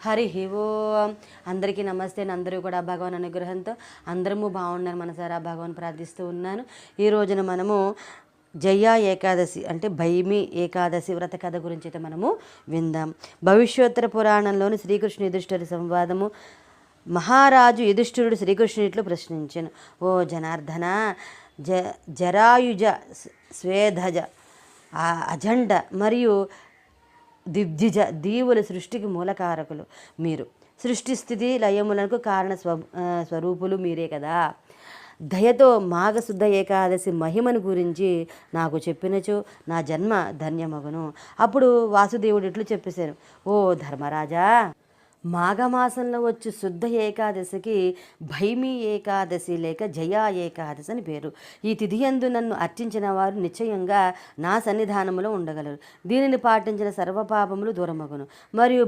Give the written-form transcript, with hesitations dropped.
హరి ఓం. అందరికీ నమస్తే. అందరూ కూడా భగవాన్ అనుగ్రహంతో అందరము బాగున్నారు మనసారా భగవాన్ ప్రార్థిస్తూ ఉన్నాను. ఈ రోజున మనము జయ ఏకాదశి అంటే భైమి ఏకాదశి వ్రత కథ గురించి అయితే మనము విందాం. భవిష్యోత్తర పురాణంలోని శ్రీకృష్ణ యుధిష్ఠిర సంవాదము. మహారాజు యుధిష్ఠిరుడు శ్రీకృష్ణుడిలో ప్రశ్నించాను, ఓ జనార్దన, జరాయుజ, స్వేధజ, అజండ మరియు దిగ్జిజ దీవుల సృష్టికి మూలకారకులు మీరు. సృష్టి స్థితి లయములకు కారణ స్వరూపులు మీరే కదా. దయతో మాఘశుద్ధ ఏకాదశి మహిమను గురించి నాకు చెప్పినచో నా జన్మ ధన్యమగును. అప్పుడు వాసుదేవుడు ఇట్లు చెప్పేశారు, ఓ ధర్మరాజా, మాఘమాసంలో వచ్చి శుద్ధ ఏకాదశికి భైమి ఏకాదశి లేక జయా ఏకాదశి అని పేరు. ఈ తిథియందు నన్ను అర్చించిన వారు నిశ్చయంగా నా సన్నిధానములో ఉండగలరు. దీనిని పాటించిన సర్వపాపములు దూరమగును మరియు